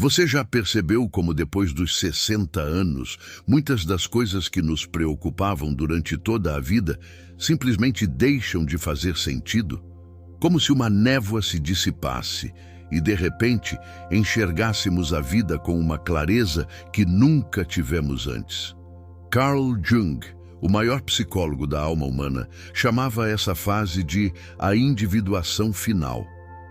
Você já percebeu como depois dos 60 anos, muitas das coisas que nos preocupavam durante toda a vida simplesmente deixam de fazer sentido? Como se uma névoa se dissipasse e, de repente, enxergássemos a vida com uma clareza que nunca tivemos antes. Carl Jung, o maior psicólogo da alma humana, chamava essa fase de a individuação final.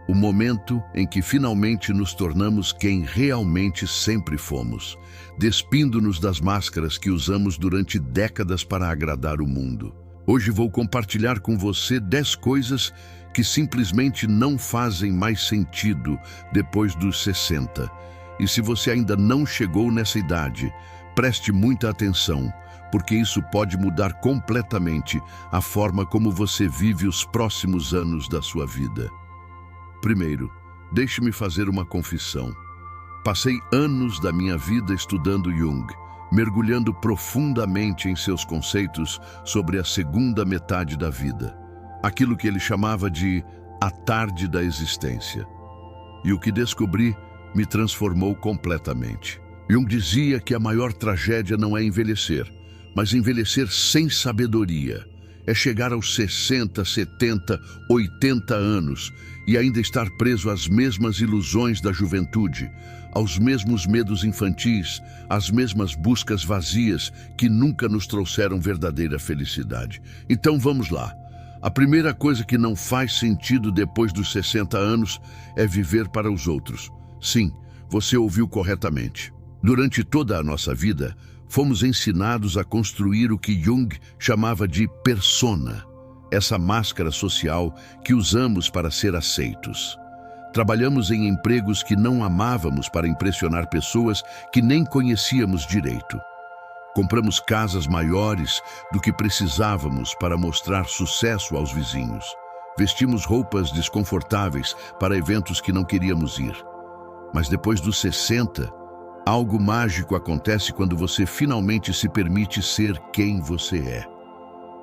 O momento em que finalmente nos tornamos quem realmente sempre fomos, despindo-nos das máscaras que usamos durante décadas para agradar o mundo. Hoje vou compartilhar com você 10 coisas que simplesmente não fazem mais sentido depois dos 60. E se você ainda não chegou nessa idade, preste muita atenção, porque isso pode mudar completamente a forma como você vive os próximos anos da sua vida. Primeiro, deixe-me fazer uma confissão. Passei anos da minha vida estudando Jung, mergulhando profundamente em seus conceitos sobre a segunda metade da vida, aquilo que ele chamava de a tarde da existência. E o que descobri me transformou completamente. Jung dizia que a maior tragédia não é envelhecer, mas envelhecer sem sabedoria. É chegar aos 60, 70, 80 anos e ainda estar preso às mesmas ilusões da juventude, aos mesmos medos infantis, às mesmas buscas vazias que nunca nos trouxeram verdadeira felicidade. Então vamos lá. A primeira coisa que não faz sentido depois dos 60 anos é viver para os outros. Sim, você ouviu corretamente. Durante toda a nossa vida, fomos ensinados a construir o que Jung chamava de persona, essa máscara social que usamos para ser aceitos. Trabalhamos em empregos que não amávamos para impressionar pessoas que nem conhecíamos direito. Compramos casas maiores do que precisávamos para mostrar sucesso aos vizinhos. Vestimos roupas desconfortáveis para eventos que não queríamos ir. Mas depois dos 60, algo mágico acontece quando você finalmente se permite ser quem você é.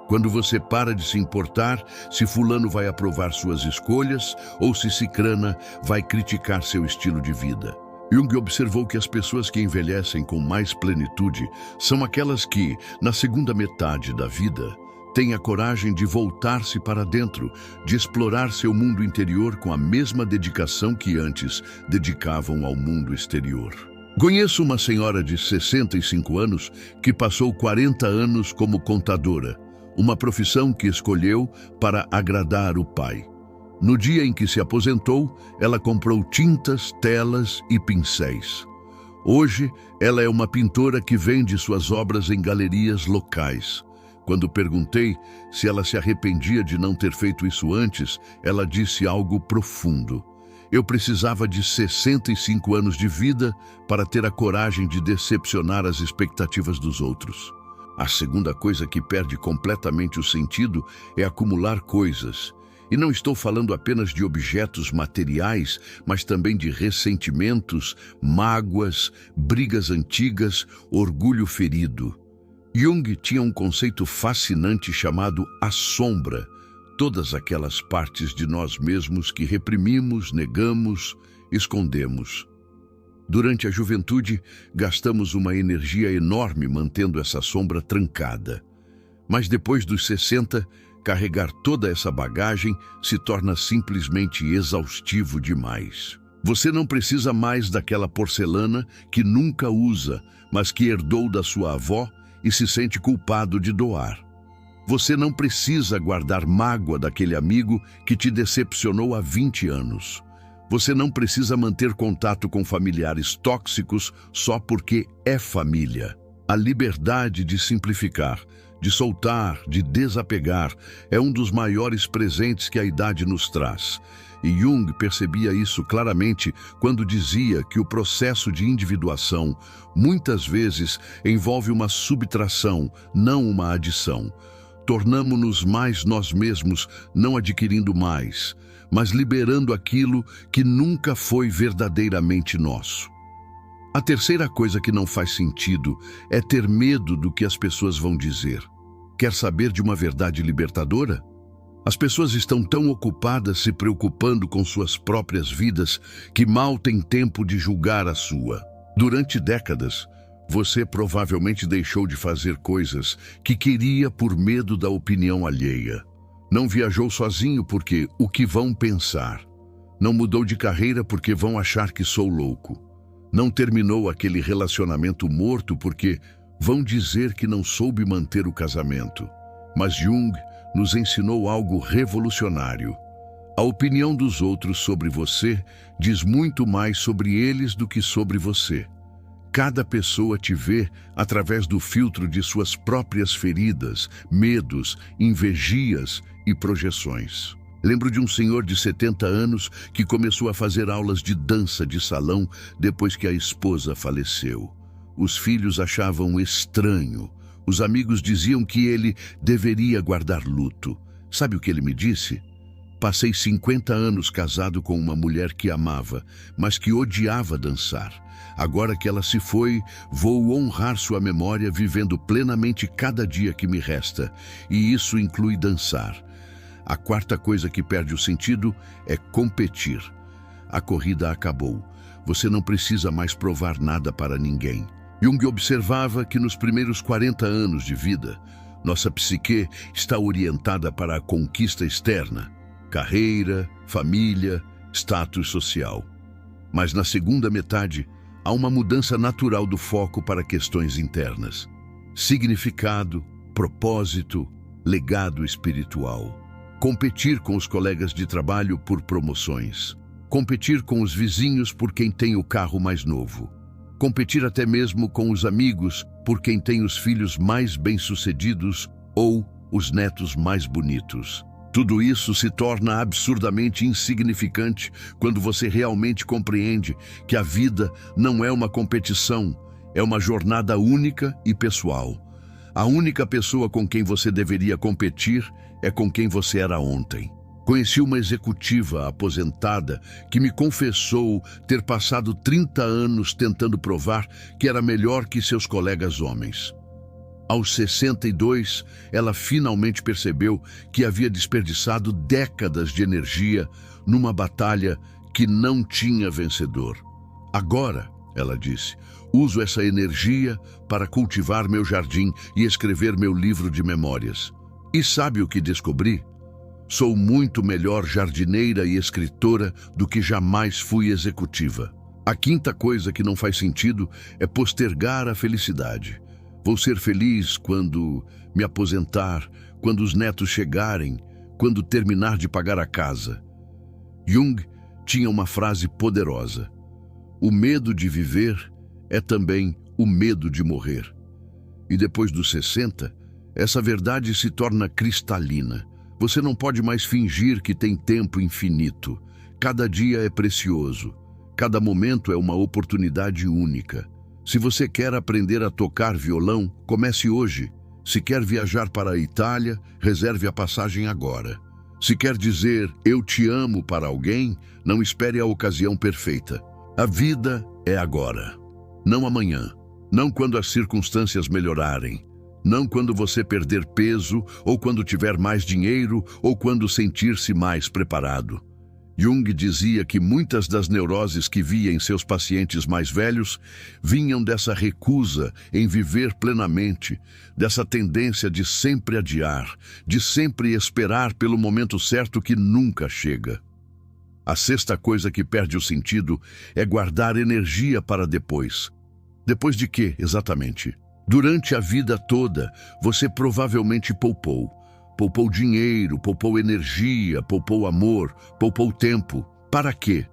Quando você para de se importar se fulano vai aprovar suas escolhas ou se cicrana vai criticar seu estilo de vida. Jung observou que as pessoas que envelhecem com mais plenitude são aquelas que, na segunda metade da vida, têm a coragem de voltar-se para dentro, de explorar seu mundo interior com a mesma dedicação que antes dedicavam ao mundo exterior. Conheço uma senhora de 65 anos que passou 40 anos como contadora, uma profissão que escolheu para agradar o pai. No dia em que se aposentou, ela comprou tintas, telas e pincéis. Hoje, ela é uma pintora que vende suas obras em galerias locais. Quando perguntei se ela se arrependia de não ter feito isso antes, ela disse algo profundo. Eu precisava de 65 anos de vida para ter a coragem de decepcionar as expectativas dos outros. A segunda coisa que perde completamente o sentido é acumular coisas. E não estou falando apenas de objetos materiais, mas também de ressentimentos, mágoas, brigas antigas, orgulho ferido. Jung tinha um conceito fascinante chamado a sombra, todas aquelas partes de nós mesmos que reprimimos, negamos, escondemos. Durante a juventude, gastamos uma energia enorme mantendo essa sombra trancada. Mas depois dos 60, carregar toda essa bagagem se torna simplesmente exaustivo demais. Você não precisa mais daquela porcelana que nunca usa, mas que herdou da sua avó e se sente culpado de doar. Você não precisa guardar mágoa daquele amigo que te decepcionou há 20 anos. Você não precisa manter contato com familiares tóxicos só porque é família. A liberdade de simplificar, de soltar, de desapegar, é um dos maiores presentes que a idade nos traz. E Jung percebia isso claramente quando dizia que o processo de individuação muitas vezes envolve uma subtração, não uma adição. Tornamo-nos mais nós mesmos, não adquirindo mais, mas liberando aquilo que nunca foi verdadeiramente nosso. A terceira coisa que não faz sentido é ter medo do que as pessoas vão dizer. Quer saber de uma verdade libertadora? As pessoas estão tão ocupadas se preocupando com suas próprias vidas que mal têm tempo de julgar a sua. Durante décadas, você provavelmente deixou de fazer coisas que queria por medo da opinião alheia. Não viajou sozinho porque o que vão pensar. Não mudou de carreira porque vão achar que sou louco. Não terminou aquele relacionamento morto porque vão dizer que não soube manter o casamento. Mas Jung nos ensinou algo revolucionário. A opinião dos outros sobre você diz muito mais sobre eles do que sobre você. Cada pessoa te vê através do filtro de suas próprias feridas, medos, invejias e projeções. Lembro de um senhor de 70 anos que começou a fazer aulas de dança de salão depois que a esposa faleceu. Os filhos achavam estranho. Os amigos diziam que ele deveria guardar luto. Sabe o que ele me disse? Passei 50 anos casado com uma mulher que amava, mas que odiava dançar. Agora que ela se foi, vou honrar sua memória vivendo plenamente cada dia que me resta. E isso inclui dançar. A quarta coisa que perde o sentido é competir. A corrida acabou. Você não precisa mais provar nada para ninguém. Jung observava que nos primeiros 40 anos de vida, nossa psique está orientada para a conquista externa, carreira, família, status social. Mas na segunda metade, há uma mudança natural do foco para questões internas. Significado, propósito, legado espiritual. Competir com os colegas de trabalho por promoções. Competir com os vizinhos por quem tem o carro mais novo. Competir até mesmo com os amigos por quem tem os filhos mais bem-sucedidos ou os netos mais bonitos. Tudo isso se torna absurdamente insignificante quando você realmente compreende que a vida não é uma competição, é uma jornada única e pessoal. A única pessoa com quem você deveria competir é com quem você era ontem. Conheci uma executiva aposentada que me confessou ter passado 30 anos tentando provar que era melhor que seus colegas homens. Aos 62, ela finalmente percebeu que havia desperdiçado décadas de energia numa batalha que não tinha vencedor. Agora, ela disse, uso essa energia para cultivar meu jardim e escrever meu livro de memórias. E sabe o que descobri? Sou muito melhor jardineira e escritora do que jamais fui executiva. A quinta coisa que não faz sentido é postergar a felicidade. Vou ser feliz quando me aposentar, quando os netos chegarem, quando terminar de pagar a casa. Jung tinha uma frase poderosa. O medo de viver é também o medo de morrer. E depois dos 60, essa verdade se torna cristalina. Você não pode mais fingir que tem tempo infinito. Cada dia é precioso. Cada momento é uma oportunidade única. Se você quer aprender a tocar violão, comece hoje. Se quer viajar para a Itália, reserve a passagem agora. Se quer dizer "eu te amo" para alguém, não espere a ocasião perfeita. A vida é agora, não amanhã, não quando as circunstâncias melhorarem. Não quando você perder peso, ou quando tiver mais dinheiro, ou quando sentir-se mais preparado. Jung dizia que muitas das neuroses que via em seus pacientes mais velhos vinham dessa recusa em viver plenamente, dessa tendência de sempre adiar, de sempre esperar pelo momento certo que nunca chega. A sexta coisa que perde o sentido é guardar energia para depois. Depois de quê, exatamente? Durante a vida toda, você provavelmente poupou. Poupou dinheiro, poupou energia, poupou amor, poupou tempo. Para quê?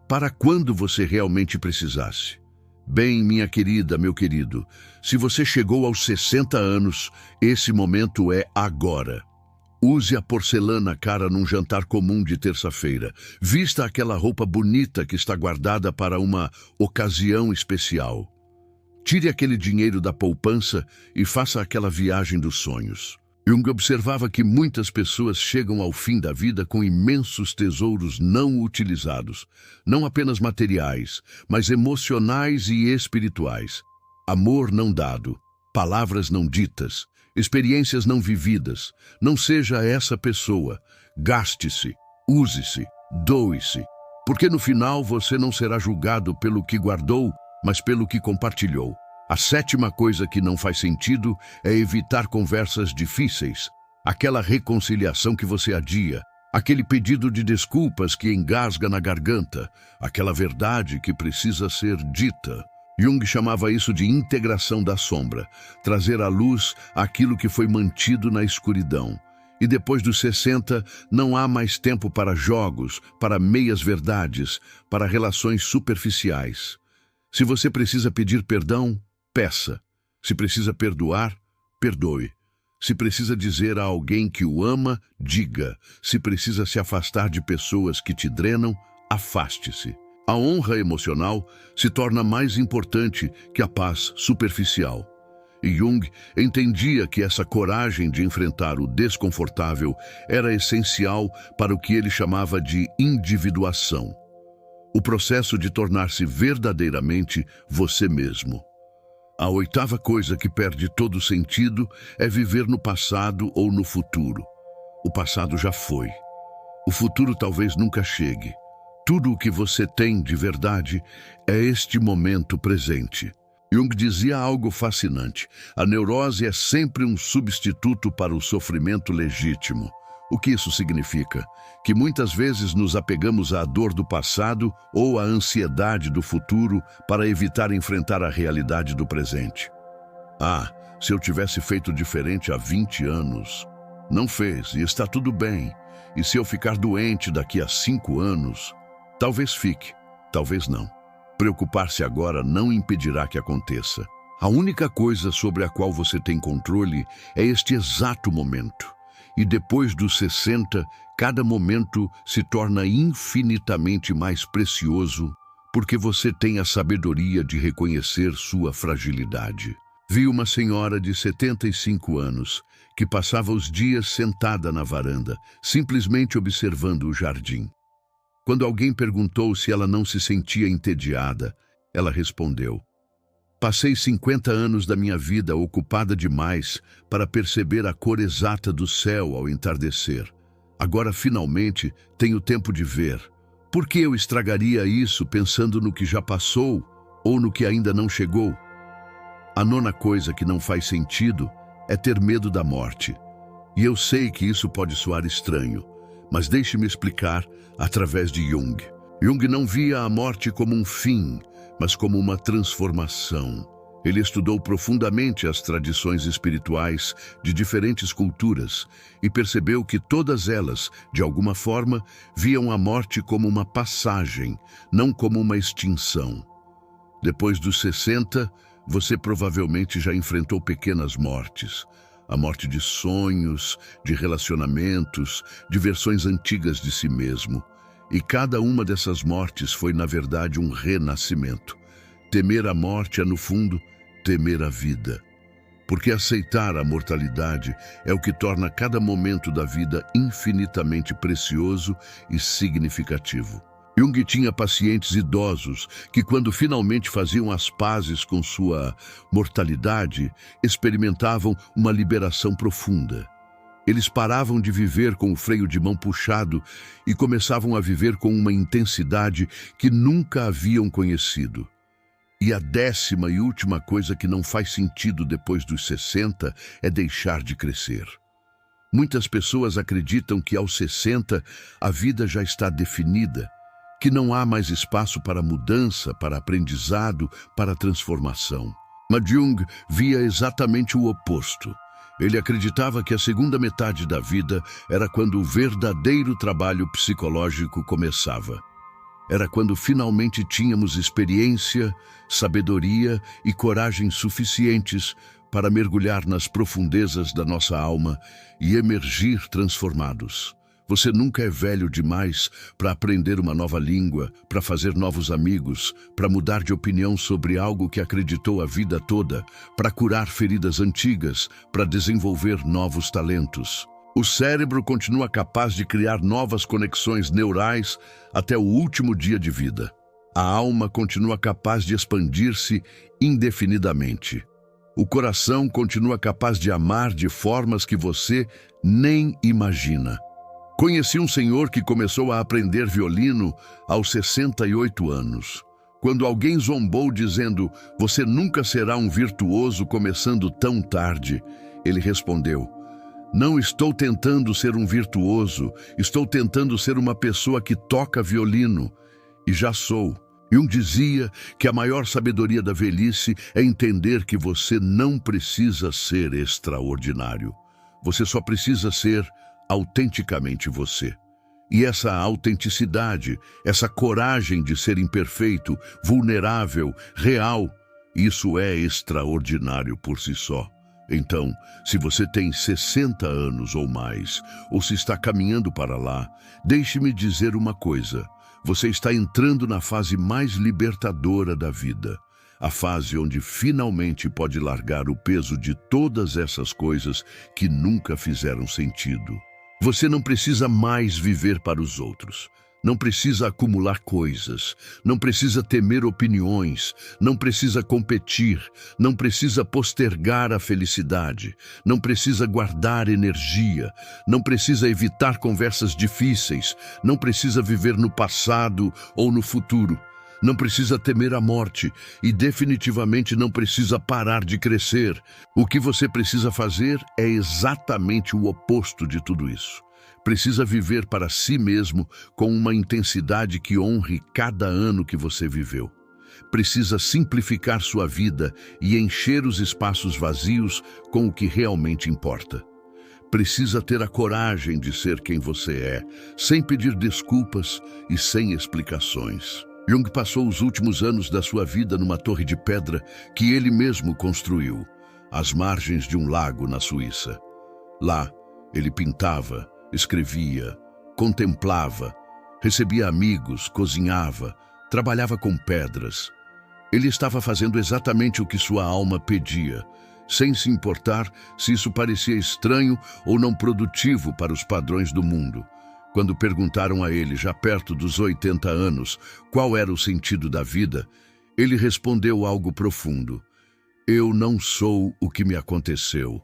Para quando você realmente precisasse. Bem, minha querida, meu querido, se você chegou aos 60 anos, esse momento é agora. Use a porcelana cara num jantar comum de terça-feira. Vista aquela roupa bonita que está guardada para uma ocasião especial. Tire aquele dinheiro da poupança e faça aquela viagem dos sonhos. Jung observava que muitas pessoas chegam ao fim da vida com imensos tesouros não utilizados, não apenas materiais, mas emocionais e espirituais. Amor não dado, palavras não ditas, experiências não vividas. Não seja essa pessoa. Gaste-se, use-se, doe-se, porque no final você não será julgado pelo que guardou, mas pelo que compartilhou. A sétima coisa que não faz sentido é evitar conversas difíceis, aquela reconciliação que você adia, aquele pedido de desculpas que engasga na garganta, aquela verdade que precisa ser dita. Jung chamava isso de integração da sombra, trazer à luz aquilo que foi mantido na escuridão. E depois dos 60, não há mais tempo para jogos, para meias-verdades, para relações superficiais. Se você precisa pedir perdão, peça. Se precisa perdoar, perdoe. Se precisa dizer a alguém que o ama, diga. Se precisa se afastar de pessoas que te drenam, afaste-se. A honra emocional se torna mais importante que a paz superficial. E Jung entendia que essa coragem de enfrentar o desconfortável era essencial para o que ele chamava de individuação. O processo de tornar-se verdadeiramente você mesmo. A oitava coisa que perde todo sentido é viver no passado ou no futuro. O passado já foi. O futuro talvez nunca chegue. Tudo o que você tem de verdade é este momento presente. Jung dizia algo fascinante. A neurose é sempre um substituto para o sofrimento legítimo. O que isso significa? Que muitas vezes nos apegamos à dor do passado ou à ansiedade do futuro para evitar enfrentar a realidade do presente. Ah, se eu tivesse feito diferente há 20 anos. Não fez e está tudo bem. E se eu ficar doente daqui a 5 anos? Talvez fique, talvez não. Preocupar-se agora não impedirá que aconteça. A única coisa sobre a qual você tem controle é este exato momento. E depois dos 60, cada momento se torna infinitamente mais precioso, porque você tem a sabedoria de reconhecer sua fragilidade. Vi uma senhora de 75 anos que passava os dias sentada na varanda, simplesmente observando o jardim. Quando alguém perguntou se ela não se sentia entediada, ela respondeu: "Passei 50 anos da minha vida ocupada demais para perceber a cor exata do céu ao entardecer. Agora, finalmente, tenho tempo de ver. Por que eu estragaria isso pensando no que já passou ou no que ainda não chegou?" A nona coisa que não faz sentido é ter medo da morte. E eu sei que isso pode soar estranho, mas deixe-me explicar através de Jung. Jung não via a morte como um fim, mas como uma transformação. Ele estudou profundamente as tradições espirituais de diferentes culturas e percebeu que todas elas, de alguma forma, viam a morte como uma passagem, não como uma extinção. Depois dos 60, você provavelmente já enfrentou pequenas mortes. A morte de sonhos, de relacionamentos, de versões antigas de si mesmo. E cada uma dessas mortes foi, na verdade, um renascimento. Temer a morte é, no fundo, temer a vida. Porque aceitar a mortalidade é o que torna cada momento da vida infinitamente precioso e significativo. Jung tinha pacientes idosos que, quando finalmente faziam as pazes com sua mortalidade, experimentavam uma liberação profunda. Eles paravam de viver com o freio de mão puxado e começavam a viver com uma intensidade que nunca haviam conhecido. E a 10ª e última coisa que não faz sentido depois dos 60 é deixar de crescer. Muitas pessoas acreditam que aos 60 a vida já está definida, que não há mais espaço para mudança, para aprendizado, para transformação. Mas Jung via exatamente o oposto. Ele acreditava que a segunda metade da vida era quando o verdadeiro trabalho psicológico começava. Era quando finalmente tínhamos experiência, sabedoria e coragem suficientes para mergulhar nas profundezas da nossa alma e emergir transformados. Você nunca é velho demais para aprender uma nova língua, para fazer novos amigos, para mudar de opinião sobre algo que acreditou a vida toda, para curar feridas antigas, para desenvolver novos talentos. O cérebro continua capaz de criar novas conexões neurais até o último dia de vida. A alma continua capaz de expandir-se indefinidamente. O coração continua capaz de amar de formas que você nem imagina. Conheci um senhor que começou a aprender violino aos 68 anos. Quando alguém zombou dizendo, você nunca será um virtuoso começando tão tarde, ele respondeu, não estou tentando ser um virtuoso, estou tentando ser uma pessoa que toca violino, e já sou. E um dizia que a maior sabedoria da velhice é entender que você não precisa ser extraordinário. Você só precisa ser autenticamente você. E essa autenticidade, essa coragem de ser imperfeito, vulnerável, real, isso é extraordinário por si só. Então, se você tem 60 anos ou mais, ou se está caminhando para lá, deixe-me dizer uma coisa. Você está entrando na fase mais libertadora da vida. A fase onde finalmente pode largar o peso de todas essas coisas que nunca fizeram sentido. Você não precisa mais viver para os outros. Não precisa acumular coisas. Não precisa temer opiniões. Não precisa competir. Não precisa postergar a felicidade. Não precisa guardar energia. Não precisa evitar conversas difíceis. Não precisa viver no passado ou no futuro. Não precisa temer a morte e definitivamente não precisa parar de crescer. O que você precisa fazer é exatamente o oposto de tudo isso. Precisa viver para si mesmo com uma intensidade que honre cada ano que você viveu. Precisa simplificar sua vida e encher os espaços vazios com o que realmente importa. Precisa ter a coragem de ser quem você é, sem pedir desculpas e sem explicações. Jung passou os últimos anos da sua vida numa torre de pedra que ele mesmo construiu, às margens de um lago na Suíça. Lá, ele pintava, escrevia, contemplava, recebia amigos, cozinhava, trabalhava com pedras. Ele estava fazendo exatamente o que sua alma pedia, sem se importar se isso parecia estranho ou não produtivo para os padrões do mundo. Quando perguntaram a ele, já perto dos 80 anos, qual era o sentido da vida, ele respondeu algo profundo. Eu não sou o que me aconteceu.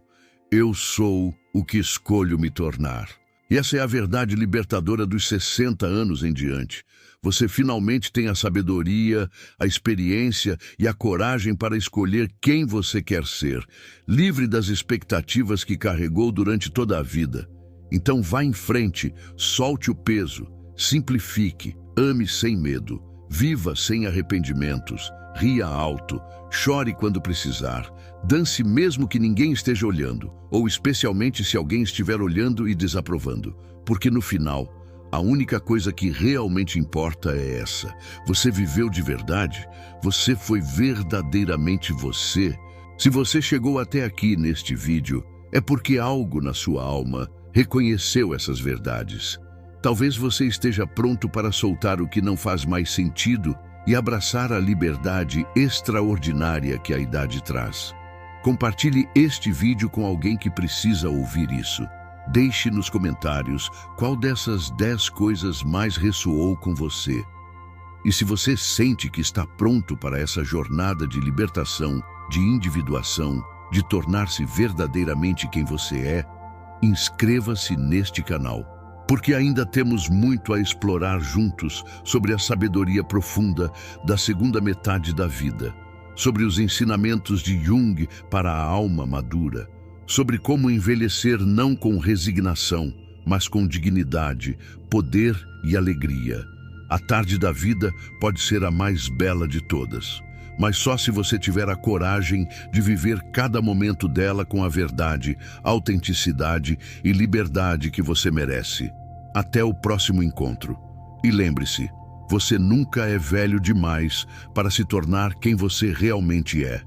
Eu sou o que escolho me tornar. E essa é a verdade libertadora dos 60 anos em diante. Você finalmente tem a sabedoria, a experiência e a coragem para escolher quem você quer ser, livre das expectativas que carregou durante toda a vida. Então vá em frente, solte o peso, simplifique, ame sem medo, viva sem arrependimentos, ria alto, chore quando precisar, dance mesmo que ninguém esteja olhando, ou especialmente se alguém estiver olhando e desaprovando, porque no final, a única coisa que realmente importa é essa. Você viveu de verdade? Você foi verdadeiramente você? Se você chegou até aqui neste vídeo, é porque algo na sua alma reconheceu essas verdades. Talvez você esteja pronto para soltar o que não faz mais sentido e abraçar a liberdade extraordinária que a idade traz. Compartilhe este vídeo com alguém que precisa ouvir isso. Deixe nos comentários qual dessas 10 coisas mais ressoou com você. E se você sente que está pronto para essa jornada de libertação, de individuação, de tornar-se verdadeiramente quem você é, inscreva-se neste canal, porque ainda temos muito a explorar juntos sobre a sabedoria profunda da segunda metade da vida, sobre os ensinamentos de Jung para a alma madura, sobre como envelhecer não com resignação, mas com dignidade, poder e alegria. A tarde da vida pode ser a mais bela de todas, mas só se você tiver a coragem de viver cada momento dela com a verdade, autenticidade e liberdade que você merece. Até o próximo encontro. E lembre-se, você nunca é velho demais para se tornar quem você realmente é.